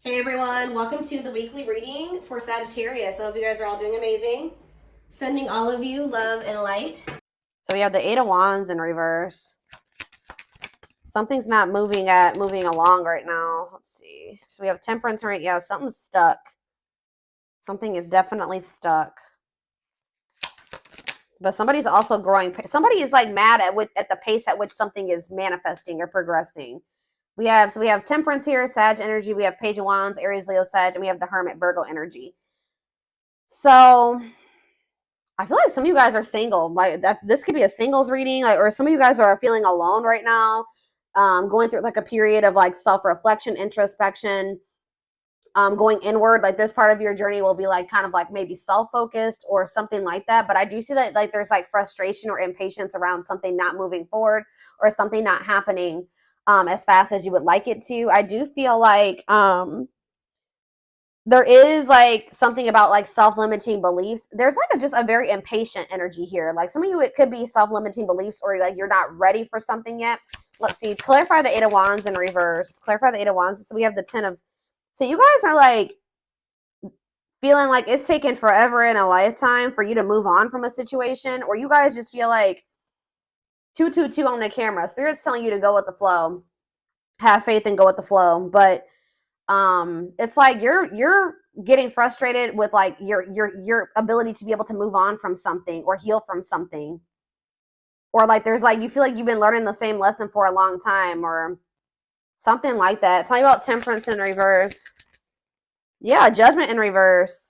Hey everyone, welcome to the weekly reading for Sagittarius. I hope you guys are all doing amazing. Sending all of you love and light. So we have the Eight of Wands in reverse. Something's not moving along right now. Let's see. So we have Temperance right. Yeah, something's stuck. Something is definitely stuck. But somebody's also growing. Somebody is like mad at the pace at which something is manifesting or progressing. We have Temperance here, Sag energy. We have Page of Wands, Aries, Leo, Sag, and we have the Hermit, Virgo energy. So I feel like some of you guys are single. Like that, this could be a singles reading, or some of you guys are feeling alone right now, going through like a period of like self-reflection, introspection, going inward. Like this part of your journey will be like kind of like maybe self-focused or something like that. But I do see that like there's like frustration or impatience around something not moving forward or something not happening as fast as you would like it to. I do feel like there is like something about like self-limiting beliefs. There's like just a very impatient energy here. Like some of you, it could be self-limiting beliefs or like you're not ready for something yet. Let's see. Clarify the Eight of Wands in reverse. Clarify the Eight of Wands. So we have the Ten of. So you guys are like feeling like it's taken forever in a lifetime for you to move on from a situation, or you guys just feel like 222 on the camera. Spirit's telling you to go with the flow. Have faith and go with the flow. But it's like you're getting frustrated with like your ability to be able to move on from something or heal from something, or like there's like you feel like you've been learning the same lesson for a long time or something like that. Tell me about Temperance in reverse. Yeah, Judgment in reverse.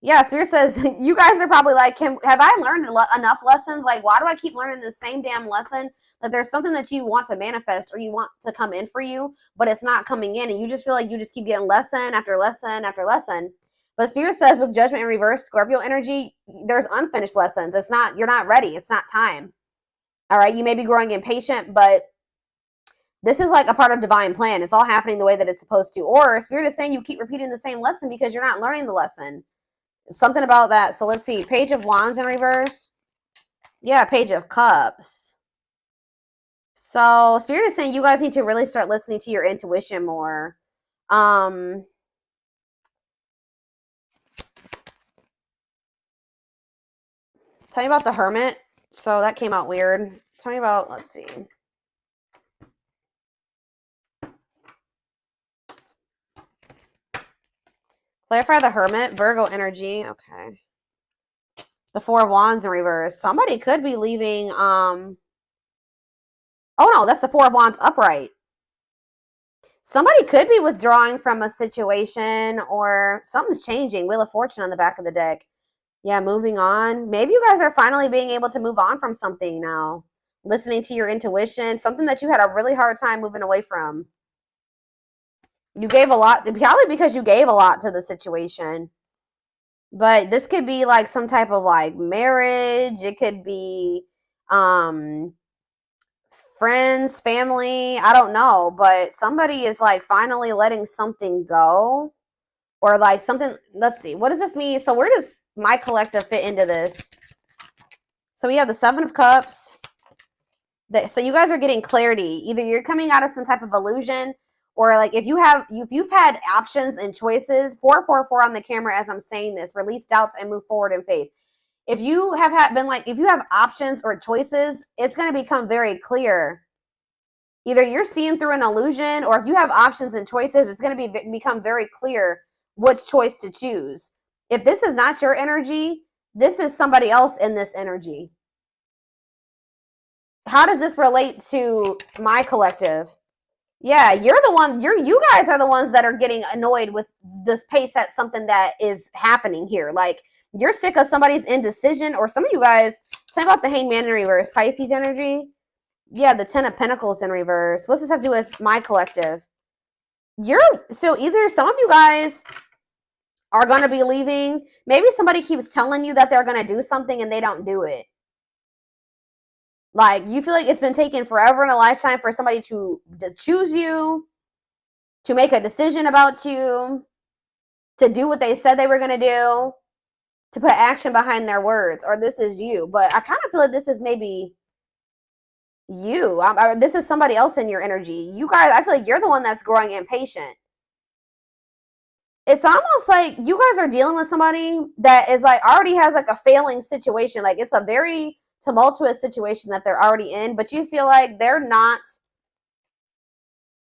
Yeah, Spirit says you guys are probably like, have I learned enough lessons? Like, why do I keep learning the same damn lesson? That there's something that you want to manifest or you want to come in for you, but it's not coming in, and you just feel like you just keep getting lesson after lesson after lesson. But Spirit says with Judgment in reverse, Scorpio energy, there's unfinished lessons. It's not, you're not ready. It's not time. All right, you may be growing impatient, but this is like a part of divine plan. It's all happening the way that it's supposed to. Or Spirit is saying you keep repeating the same lesson because you're not learning the lesson. Something about that. So let's see. Page of Wands in reverse. Yeah, Page of Cups. So Spirit is saying you guys need to really start listening to your intuition more. Tell me about the Hermit. So that came out weird. Tell me about, let's see. Clarify the Hermit, Virgo energy. Okay. The Four of Wands in reverse. Somebody could be leaving. Oh no, that's the Four of Wands upright. Somebody could be withdrawing from a situation or something's changing. Wheel of Fortune on the back of the deck. Yeah, moving on. Maybe you guys are finally being able to move on from something now. Listening to your intuition, something that you had a really hard time moving away from. You gave a lot, probably because you gave a lot to the situation. But this could be like some type of like marriage. It could be friends, family. I don't know. But somebody is like finally letting something go. Or like something, let's see. What does this mean? So where does my collective fit into this? So we have the Seven of Cups. So you guys are getting clarity. Either you're coming out of some type of illusion, or like if you've had options and choices. 444 on the camera as I'm saying this. Release doubts and move forward in faith. If you have been like, if you have options or choices, it's going to become very clear. Either you're seeing through an illusion, or if you have options and choices, it's going to become very clear which choice to choose. If this is not your energy, this is somebody else in this energy. How does this relate to my collective? Yeah, you're the one, you guys are the ones that are getting annoyed with this pace at something that is happening here. Like, you're sick of somebody's indecision, or some of you guys, say about the Hangman in reverse, Pisces energy. Yeah, the Ten of Pentacles in reverse. What's this have to do with my collective? So either some of you guys are going to be leaving. Maybe somebody keeps telling you that they're going to do something and they don't do it. Like, you feel like it's been taking forever in a lifetime for somebody to choose you, to make a decision about you, to do what they said they were going to do, to put action behind their words, or this is you. But I kind of feel like this is maybe you. This is somebody else in your energy. You guys, I feel like you're the one that's growing impatient. It's almost like you guys are dealing with somebody that is like already has like a failing situation. Like it's a very tumultuous situation that they're already in, but you feel like they're not.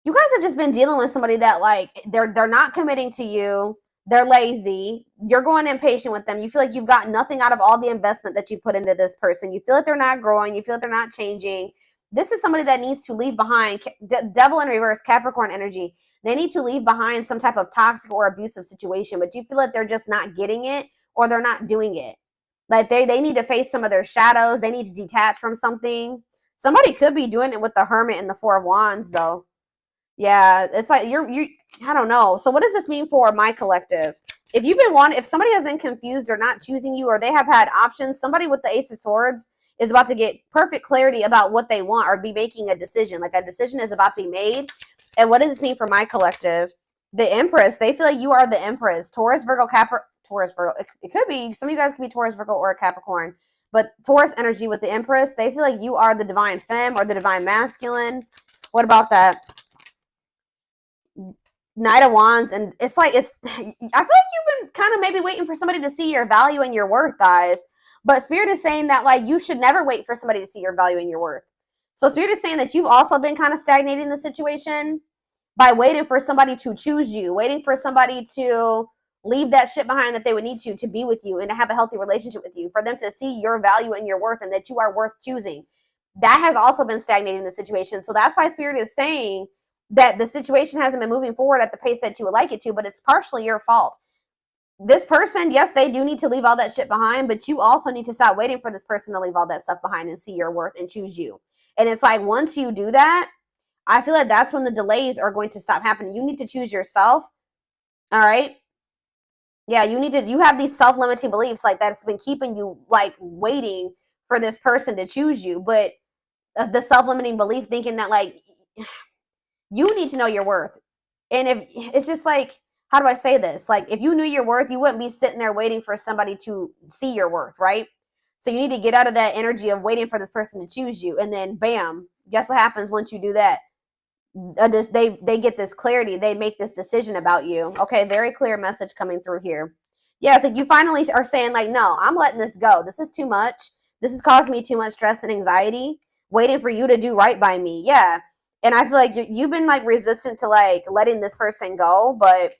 You guys have just been dealing with somebody that like they're not committing to you. They're lazy. You're going impatient with them. You feel like you've got nothing out of all the investment that you put into this person. You feel like they're not growing. You feel like they're not changing. This is somebody that needs to leave behind. Devil in reverse, Capricorn energy. They need to leave behind some type of toxic or abusive situation, but you feel like they're just not getting it or they're not doing it. Like they need to face some of their shadows. They need to detach from something. Somebody could be doing it with the Hermit and the Four of Wands, though. Yeah, it's like you I don't know. So what does this mean for my collective? If you've been if somebody has been confused or not choosing you or they have had options, somebody with the Ace of Swords is about to get perfect clarity about what they want or be making a decision. Like a decision is about to be made. And what does this mean for my collective? The Empress, they feel like you are the Empress. Taurus, Virgo, Taurus, Virgo. It could be, some of you guys could be Taurus, Virgo, or a Capricorn. But Taurus energy with the Empress, they feel like you are the divine femme or the divine masculine. What about that? Knight of Wands, and it's like I feel like you've been kind of maybe waiting for somebody to see your value and your worth, guys. But Spirit is saying that like you should never wait for somebody to see your value and your worth. So Spirit is saying that you've also been kind of stagnating the situation by waiting for somebody to choose you, waiting for somebody to leave that shit behind that they would need to be with you and to have a healthy relationship with you, for them to see your value and your worth and that you are worth choosing. That has also been stagnating the situation. So that's why Spirit is saying that the situation hasn't been moving forward at the pace that you would like it to, but it's partially your fault. This person, yes, they do need to leave all that shit behind, but you also need to stop waiting for this person to leave all that stuff behind and see your worth and choose you. And it's like once you do that, I feel like that's when the delays are going to stop happening. You need to choose yourself. All right. Yeah, you have these self-limiting beliefs like that's been keeping you like waiting for this person to choose you. But the self-limiting belief thinking that like you need to know your worth. And if it's just like, how do I say this? Like if you knew your worth, you wouldn't be sitting there waiting for somebody to see your worth, right? So you need to get out of that energy of waiting for this person to choose you. And then bam, guess what happens once you do that? They get this clarity. They make this decision about you. Okay, very clear message coming through here. Yeah, it's like you finally are saying like, no, I'm letting this go. This is too much. This is causing me too much stress and anxiety. Waiting for you to do right by me. Yeah, and I feel like you've been like resistant to like letting this person go, but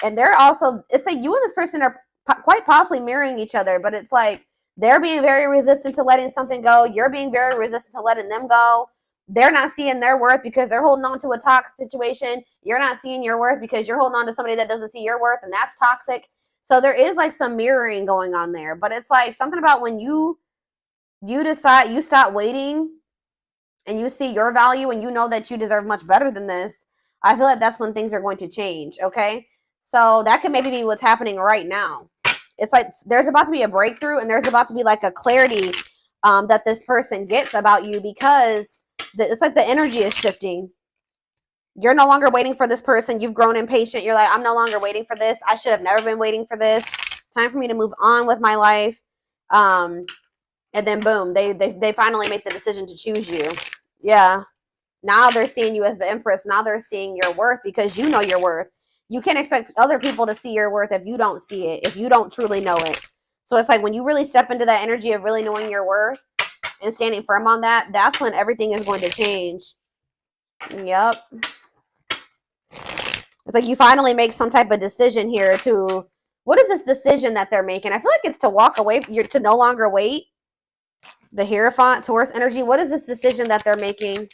and they're also, it's like you and this person are quite possibly mirroring each other, but it's like they're being very resistant to letting something go. You're being very resistant to letting them go. They're not seeing their worth because they're holding on to a toxic situation. You're not seeing your worth because you're holding on to somebody that doesn't see your worth, and that's toxic. So there is like some mirroring going on there, but it's like something about when you decide, you stop waiting and you see your value and you know that you deserve much better than this. I feel like that's when things are going to change. Okay, so that could maybe be what's happening right now. It's like there's about to be a breakthrough and there's about to be like a clarity that this person gets about you, because it's like the energy is shifting. You're no longer waiting for this person. You've grown impatient. You're like, I'm no longer waiting for this. I should have never been waiting for this. Time for me to move on with my life. And then boom, they finally make the decision to choose you. Yeah. Now they're seeing you as the Empress. Now they're seeing your worth because you know your worth. You can't expect other people to see your worth if you don't see it, if you don't truly know it. So it's like when you really step into that energy of really knowing your worth and standing firm on that, that's when everything is going to change. Yep. It's like you finally make some type of decision here to, what is this decision that they're making? I feel like it's to walk away, to no longer wait. The Hierophant, Taurus energy. What is this decision that they're making?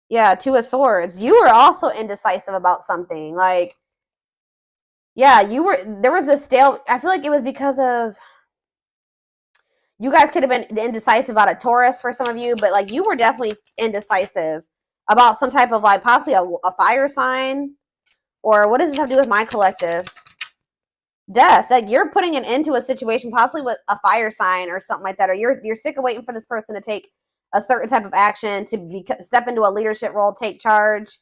Yeah, Two of Swords. You were also indecisive about something. Like, yeah, there was a I feel like it was because of, you guys could have been indecisive about a Taurus for some of you, but like you were definitely indecisive about some type of like possibly a fire sign. Or what does this have to do with my collective? Death. Like you're putting an end to a situation possibly with a fire sign or something like that. Or you're sick of waiting for this person to take a certain type of action, to step into a leadership role, take charge,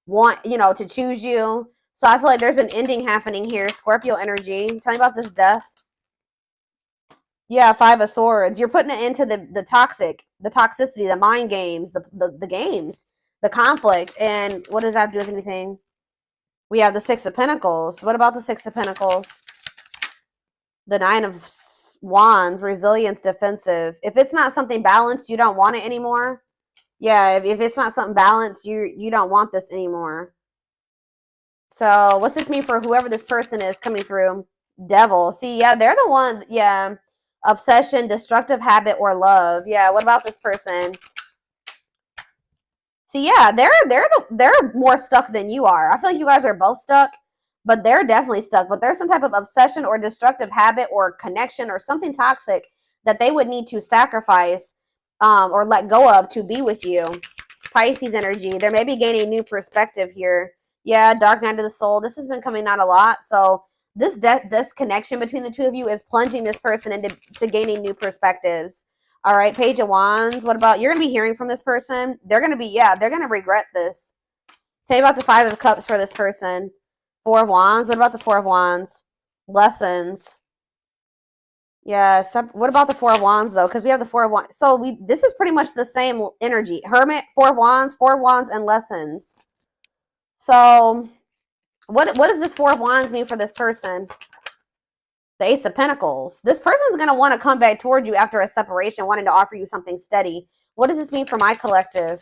to choose you. So I feel like there's an ending happening here. Scorpio energy. Tell me about this death. Yeah, Five of Swords. You're putting it into the toxicity, the mind games, the games, the conflict. And what does that have to do with anything? We have the Six of Pentacles. What about the Six of Pentacles? The Nine of Wands, resilience, defensive. If it's not something balanced, you don't want it anymore. Yeah, if it's not something balanced, you don't want this anymore. So what's this mean for whoever this person is coming through? Devil. See, yeah, they're the one. Yeah. Obsession, destructive habit, or love. Yeah, what about this person? See, yeah, they're more stuck than you are. I feel like you guys are both stuck, but they're definitely stuck. But there's some type of obsession or destructive habit or connection or something toxic that they would need to sacrifice or let go of to be with you. Pisces energy. They may be gaining new perspective here. Yeah, dark night of the soul. This has been coming out a lot. So this connection between the two of you is plunging this person into gaining new perspectives. All right, Page of Wands. What about, you're going to be hearing from this person. They're going to be, yeah, they're going to regret this. Tell me about the Five of Cups for this person. Four of Wands. What about the Four of Wands? Lessons. Yeah, what about the Four of Wands, though? Because we have the Four of Wands. So this is pretty much the same energy. Hermit, Four of Wands, and lessons. So what does this Four of Wands mean for this person? The Ace of Pentacles. This person's going to want to come back toward you after a separation, wanting to offer you something steady. What does this mean for my collective?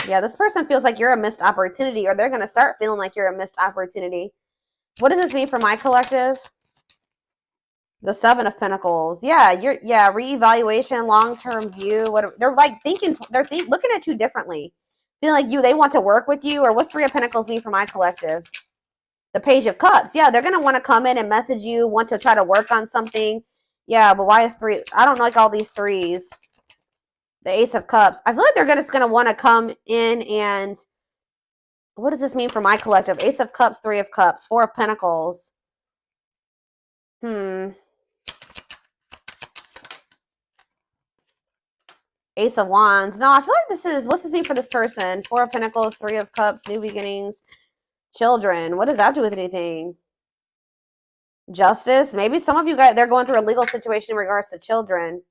Yeah, this person feels like you're a missed opportunity, or they're going to start feeling like you're a missed opportunity. What does this mean for my collective? The Seven of Pentacles. Yeah, reevaluation, long-term view. What they're like thinking, looking at you differently. Feeling like they want to work with you, or what's Three of Pentacles mean for my collective? The Page of Cups. Yeah, they're going to want to come in and message you, want to try to work on something. Yeah, but why is three? I don't like all these threes. The Ace of Cups. I feel like they're just going to want to come in and, what does this mean for my collective? Ace of Cups, Three of Cups, Four of Pentacles. Ace of Wands. No, I feel like what's this mean for this person? Four of Pentacles, Three of Cups, new beginnings, children. What does that do with anything? Justice. Maybe some of you guys, they're going through a legal situation in regards to children.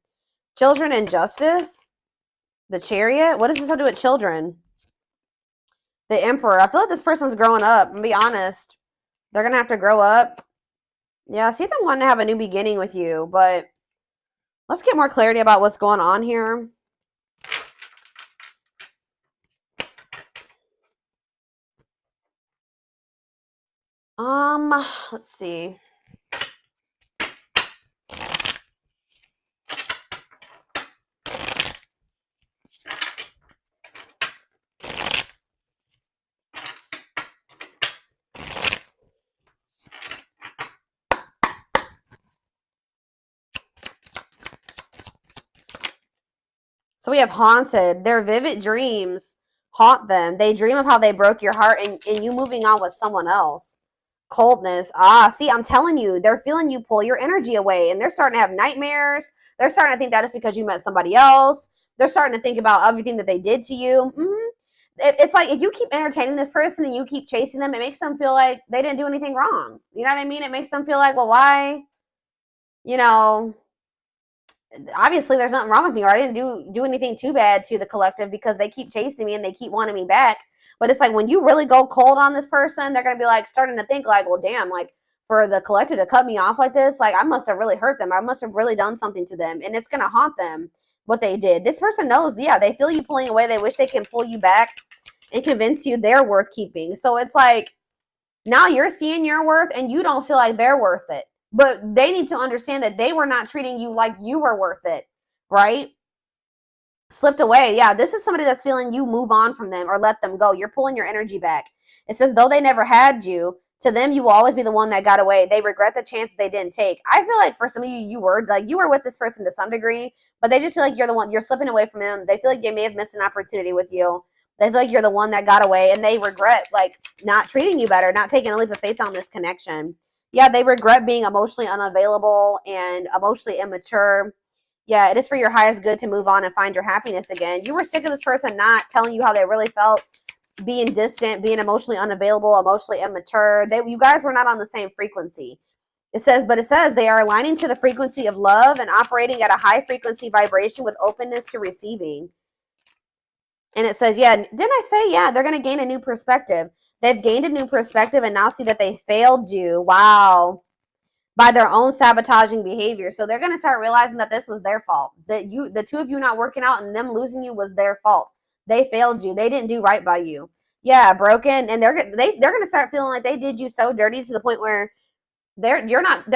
Children and justice. The Chariot. What does this have to do with children? The Emperor. I feel like this person's growing up. I'm gonna be honest. They're gonna have to grow up. Yeah, I see them wanting to have a new beginning with you, but let's get more clarity about what's going on here. Let's see. So we have haunted. Their vivid dreams haunt them. They dream of how they broke your heart and you moving on with someone else. Coldness. See, I'm telling you, they're feeling you pull your energy away, and they're starting to have nightmares. They're starting to think that it's because you met somebody else. They're starting to think about everything that they did to you. It's like if you keep entertaining this person and you keep chasing them, it makes them feel like they didn't do anything wrong. You know what I mean? It makes them feel like, well, why? You know, obviously there's nothing wrong with me, or I didn't do anything too bad to the collective because they keep chasing me and they keep wanting me back. But it's like when you really go cold on this person, they're going to be like starting to think like, well, damn, like for the collective to cut me off like this, like I must have really hurt them. I must have really done something to them, and it's going to haunt them what they did. This person knows, yeah, they feel you pulling away. They wish they can pull you back and convince you they're worth keeping. So it's like now you're seeing your worth and you don't feel like they're worth it. But they need to understand that they were not treating you like you were worth it, right? Slipped away. Yeah, this is somebody that's feeling you move on from them or let them go. You're pulling your energy back. It says, though they never had you, to them, you will always be the one that got away. They regret the chance they didn't take. I feel like for some of you, you were with this person to some degree, but they just feel like you're the one, you're slipping away from them. They feel like they may have missed an opportunity with you. They feel like you're the one that got away, and they regret like not treating you better, not taking a leap of faith on this connection. Yeah, they regret being emotionally unavailable and emotionally immature. Yeah, it is for your highest good to move on and find your happiness again. You were sick of this person not telling you how they really felt, being distant, being emotionally unavailable, emotionally immature. You guys were not on the same frequency. It says they are aligning to the frequency of love and operating at a high frequency vibration with openness to receiving. And it says, yeah, didn't I say, yeah, they're going to gain a new perspective. They've gained a new perspective and now see that they failed you. Wow. By their own sabotaging behavior. So they're going to start realizing that this was their fault. That the two of you not working out and them losing you was their fault. They failed you. They didn't do right by you. Yeah, broken. And they're going to start feeling like they did you so dirty to the point where they're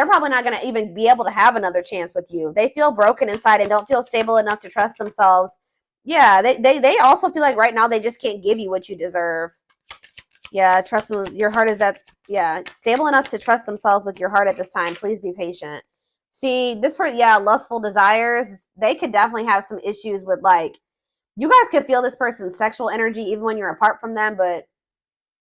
probably not going to even be able to have another chance with you. They feel broken inside and don't feel stable enough to trust themselves. Yeah, they also feel like right now they just can't give you what you deserve. Yeah, trust them. Your heart is at, yeah, stable enough to trust themselves with your heart at this time. Please be patient. See, this person, yeah, lustful desires, they could definitely have some issues with, like, you guys could feel this person's sexual energy even when you're apart from them, but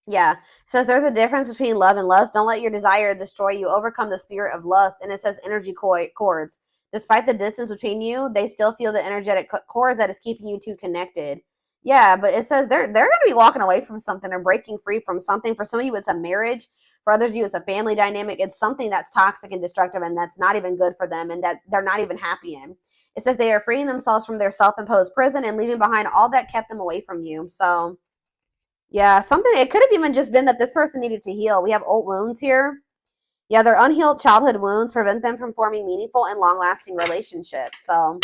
yeah. It says there's a difference between love and lust. Don't let your desire destroy you. Overcome the spirit of lust. And it says energy cords. Despite the distance between you, they still feel the energetic cords that is keeping you two connected. Yeah, but it says they're going to be walking away from something or breaking free from something. For some of you, it's a marriage. For others of you, it's a family dynamic. It's something that's toxic and destructive and that's not even good for them and that they're not even happy in. It says they are freeing themselves from their self-imposed prison and leaving behind all that kept them away from you. So yeah, something, it could have even just been that this person needed to heal. We have old wounds here. Yeah, their unhealed childhood wounds prevent them from forming meaningful and long-lasting relationships. So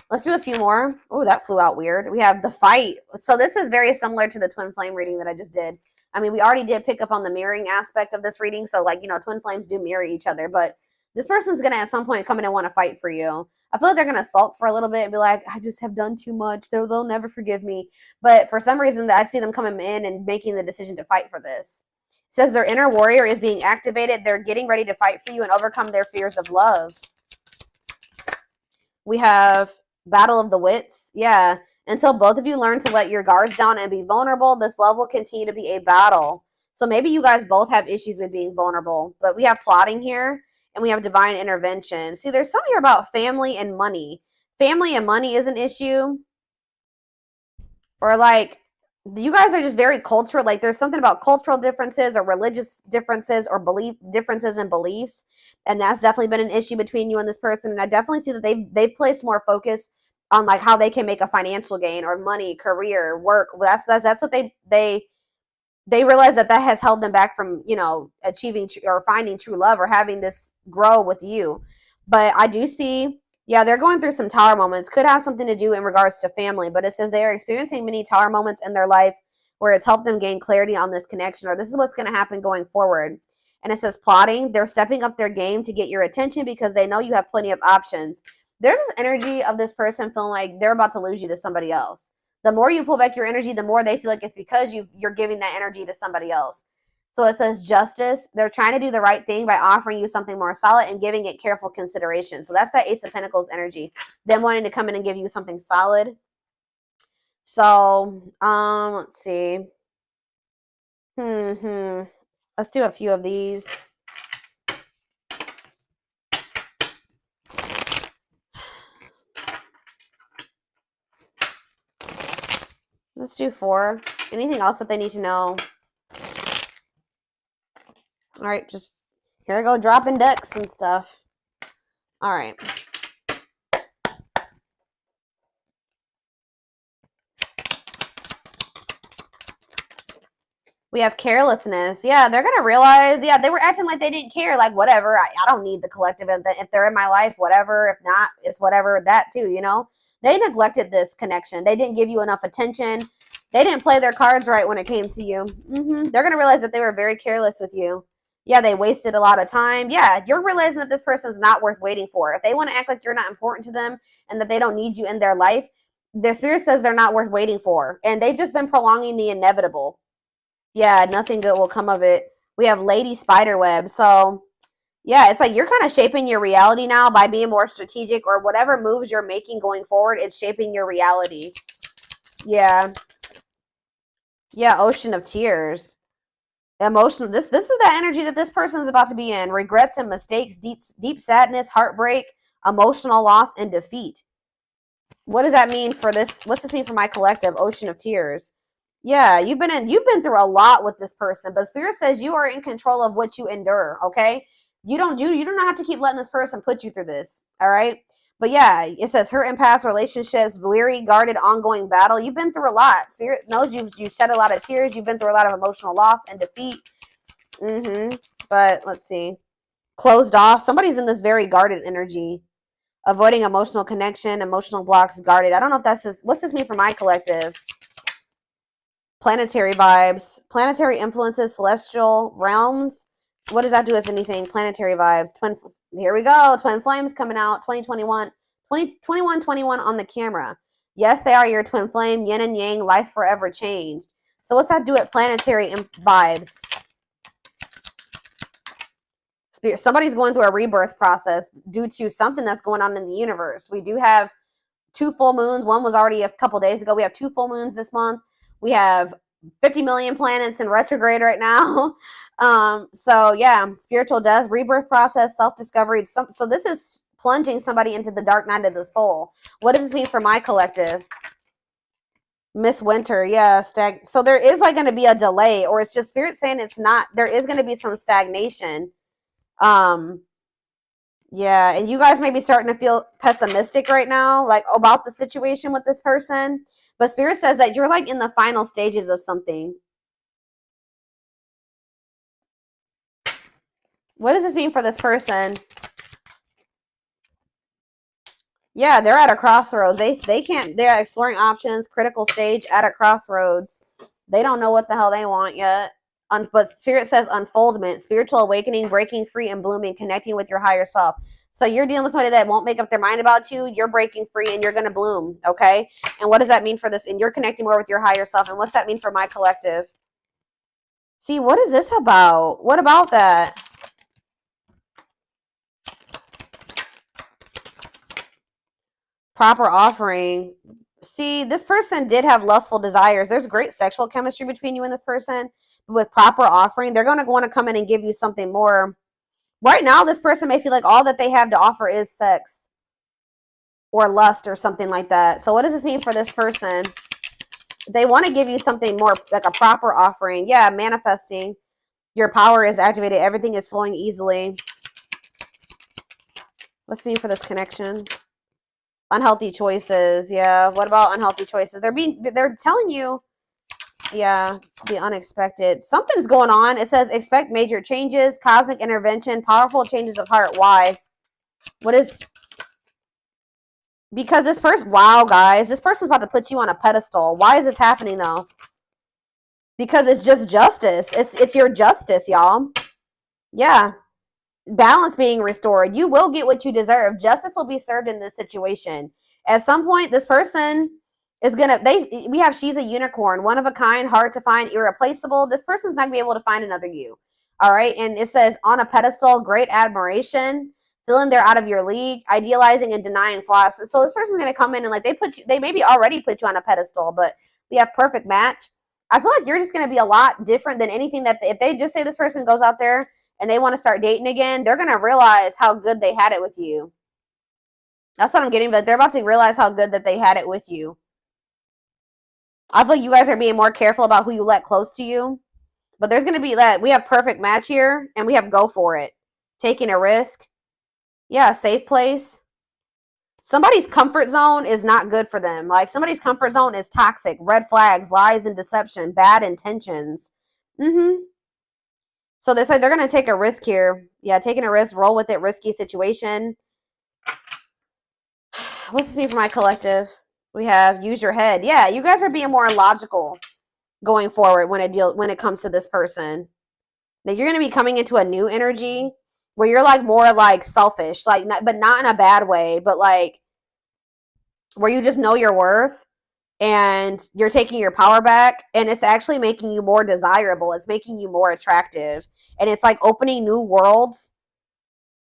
let's do a few more. Oh, that flew out weird. We have the fight. So this is very similar to the twin flame reading that I just did. I mean, we already did pick up on the mirroring aspect of this reading. So, like, twin flames do mirror each other. But this person's going to at some point come in and want to fight for you. I feel like they're going to sulk for a little bit and be like, I just have done too much. They'll never forgive me. But for some reason, I see them coming in and making the decision to fight for this. It says their inner warrior is being activated. They're getting ready to fight for you and overcome their fears of love. We have Battle of the Wits. Yeah. Until both of you learn to let your guards down and be vulnerable, this love will continue to be a battle. So maybe you guys both have issues with being vulnerable, but we have plotting here and we have divine intervention. See, there's something here about family and money. Family and money is an issue. Or like, you guys are just very cultural. Like, there's something about cultural differences or religious differences or belief differences in beliefs, and that's definitely been an issue between you and this person. And I definitely see that they've placed more focus on like how they can make a financial gain or money, career, work. That's what they realize that has held them back from achieving or finding true love or having this grow with you. But I do see, yeah, they're going through some tower moments. Could have something to do in regards to family, but it says they are experiencing many tower moments in their life where it's helped them gain clarity on this connection, or this is what's going to happen going forward. And it says plotting. They're stepping up their game to get your attention because they know you have plenty of options. There's this energy of this person feeling like they're about to lose you to somebody else. The more you pull back your energy, the more they feel like it's because you're giving that energy to somebody else. So it says justice. They're trying to do the right thing by offering you something more solid and giving it careful consideration. So that's that Ace of Pentacles energy. Them wanting to come in and give you something solid. So, let's see. Let's do a few of these. Let's do 4. Anything else that they need to know? All right, just here I go dropping decks and stuff. All right. We have carelessness. Yeah, they're going to realize, yeah, they were acting like they didn't care. Like, whatever. I don't need the collective. If they're in my life, whatever. If not, it's whatever. That too, They neglected this connection. They didn't give you enough attention. They didn't play their cards right when it came to you. They're going to realize that they were very careless with you. Yeah, they wasted a lot of time. Yeah, you're realizing that this person's not worth waiting for. If they want to act like you're not important to them and that they don't need you in their life, their spirit says they're not worth waiting for. And they've just been prolonging the inevitable. Yeah, nothing good will come of it. We have Lady Spiderweb. So, yeah, it's like you're kind of shaping your reality now by being more strategic, or whatever moves you're making going forward, it's shaping your reality. Yeah. Yeah, Ocean of Tears. Emotional. This is the energy that this person is about to be in. Regrets and mistakes, deep sadness, heartbreak, emotional loss, and defeat. What does that mean for this? What's this mean for my collective? Ocean of Tears. Yeah, you've been through a lot with this person, but Spirit says you are in control of what you endure, okay? You don't have to keep letting this person put you through this, all right? But yeah, it says hurt in past relationships, weary, guarded, ongoing battle. You've been through a lot. Spirit knows you've shed a lot of tears. You've been through a lot of emotional loss and defeat. But let's see. Closed off. Somebody's in this very guarded energy. Avoiding emotional connection, emotional blocks, guarded. I don't know if that's this. What's this mean for my collective? Planetary vibes. Planetary influences, celestial realms. What does that do with anything? Planetary vibes. Here we go. Twin flames coming out. 2021. 21 on the camera. Yes, they are your twin flame. Yin and yang. Life forever changed. So what's that do with planetary vibes? Spirit. Somebody's going through a rebirth process due to something that's going on in the universe. We do have 2 full moons. One was already a couple days ago. We have 2 full moons this month. We have 50 million planets in retrograde right now. So yeah, spiritual death, rebirth process, self-discovery. So this is plunging somebody into the dark night of the soul. What does this mean for my collective? Miss Winter, yeah, so there is like going to be a delay, or it's just spirit saying it's not. There is going to be some stagnation. Yeah, and you guys may be starting to feel pessimistic right now, like about the situation with this person. But Spirit says that you're like in the final stages of something. What does this mean for this person? Yeah, they're at a crossroads. They can't. They're exploring options. Critical stage at a crossroads. They don't know what the hell they want yet. But Spirit says unfoldment, spiritual awakening, breaking free and blooming, connecting with your higher self. So you're dealing with somebody that won't make up their mind about you. You're breaking free and you're going to bloom, okay? And what does that mean for this? And you're connecting more with your higher self. And what's that mean for my collective? See, what is this about? What about that? Proper offering. See, this person did have lustful desires. There's great sexual chemistry between you and this person. With proper offering, they're going to want to come in and give you something more. Right now, this person may feel like all that they have to offer is sex or lust or something like that. So what does this mean for this person? They want to give you something more, like a proper offering. Yeah, manifesting. Your power is activated. Everything is flowing easily. What's it mean for this connection? Unhealthy choices. Yeah, what about unhealthy choices? They're telling you, yeah, the unexpected. Something's going on. It says expect major changes, cosmic intervention, powerful changes of heart. Why? What is... Because this person... Wow, guys. This person's about to put you on a pedestal. Why is this happening, though? Because it's just justice. It's your justice, y'all. Yeah. Balance being restored. You will get what you deserve. Justice will be served in this situation. At some point, this person... is gonna she's a unicorn, one of a kind, hard to find, irreplaceable. This person's not gonna be able to find another you. All right. And it says on a pedestal, great admiration, feeling they're out of your league, idealizing and denying flaws. So this person's gonna come in and like they maybe already put you on a pedestal, but we have perfect match. I feel like you're just gonna be a lot different than anything that if they just say this person goes out there and they want to start dating again, they're gonna realize how good they had it with you. That's what I'm getting, but they're about to realize how good that they had it with you. I feel like you guys are being more careful about who you let close to you. But there's going to be that. We have perfect match here, and we have go for it. Taking a risk. Yeah, safe place. Somebody's comfort zone is not good for them. Like, somebody's comfort zone is toxic. Red flags, lies and deception, bad intentions. So they say they're going to take a risk here. Yeah, taking a risk, roll with it, risky situation. What's this mean for my collective? We have use your head. Yeah, you guys are being more logical going forward when it comes to this person. That you're going to be coming into a new energy where you're like more like selfish, like but not in a bad way, but like where you just know your worth and you're taking your power back, and it's actually making you more desirable. It's making you more attractive, and it's like opening new worlds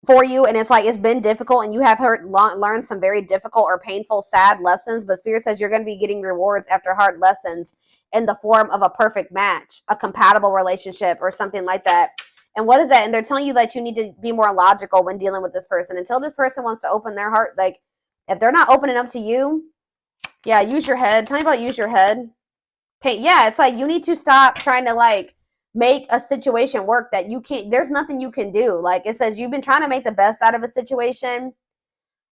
for you. And it's like it's been difficult and you have learned some very difficult or painful, sad lessons, but Spirit says you're going to be getting rewards after hard lessons in the form of a perfect match, a compatible relationship or something like that. And what is that? And they're telling you that you need to be more logical when dealing with this person. Until this person wants to open their heart, like if they're not opening up to you, yeah, use your head. Tell me about use your head. Yeah, it's like you need to stop trying to like make a situation work that you can't. There's nothing you can do. Like it says you've been trying to make the best out of a situation,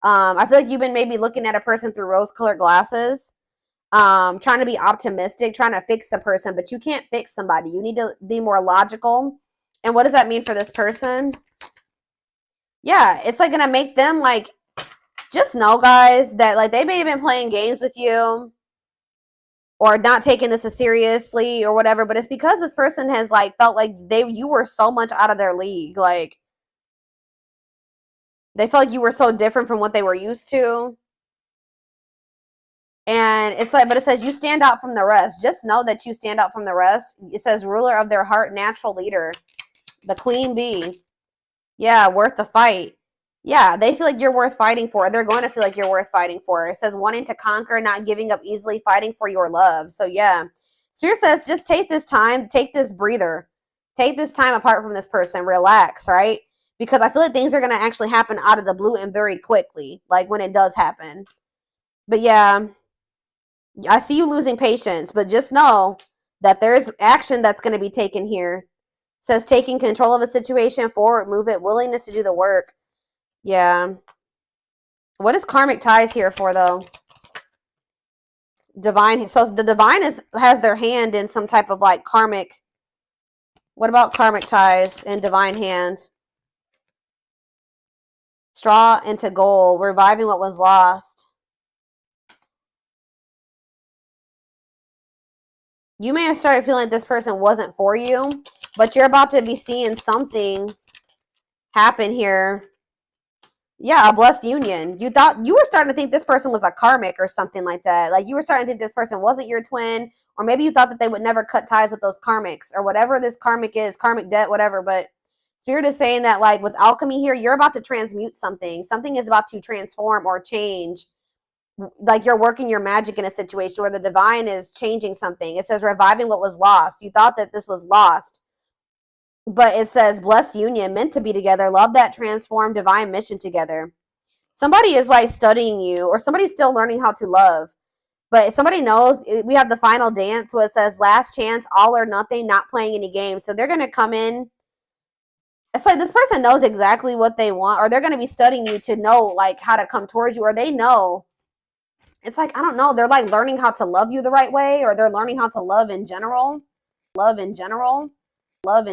I feel like you've been maybe looking at a person through rose-colored glasses, trying to be optimistic, trying to fix the person, but you can't fix somebody. You need to be more logical. And what does that mean for this person? Yeah, it's like gonna make them like, just know, guys, that like they may have been playing games with you or not taking this as seriously or whatever, but it's because this person has like felt like you were so much out of their league. Like they felt like you were so different from what they were used to. And it's like, but it says you stand out from the rest. Just know that you stand out from the rest. It says ruler of their heart, natural leader, the queen bee. Yeah, worth the fight. Yeah, they feel like you're worth fighting for. They're going to feel like you're worth fighting for. It says wanting to conquer, not giving up easily, fighting for your love. So yeah, Spirit says just take this time, take this breather, take this time apart from this person, relax, right? Because I feel like things are going to actually happen out of the blue and very quickly, like when it does happen. But yeah, I see you losing patience, but just know that there's action that's going to be taken here. It says taking control of a situation, forward movement, willingness to do the work. Yeah. What is karmic ties here for, though? Divine. So the divine has their hand in some type of like karmic. What about karmic ties and divine hand? Straw into gold, reviving what was lost. You may have started feeling like this person wasn't for you, but you're about to be seeing something happen here. Yeah, a blessed union. You thought you were starting to think this person was a karmic or something like that. Like you were starting to think this person wasn't your twin, or maybe you thought that they would never cut ties with those karmics or whatever this karmic is, karmic debt, whatever. But Spirit is saying that like with alchemy here, you're about to transmute something. Something is about to transform or change. Like you're working your magic in a situation where the divine is changing something. It says reviving what was lost. You thought that this was lost, but it says blessed union, meant to be together, love that transform divine mission together. Somebody is like studying you, or somebody's still learning how to love, but somebody knows. We have the final dance where it says last chance, all or nothing, not playing any games. So they're going to come in. It's like this person knows exactly what they want, or they're going to be studying you to know like how to come towards you, or they know. It's like, I don't know, they're like learning how to love you the right way, or they're learning how to love in general. Love in general. Love in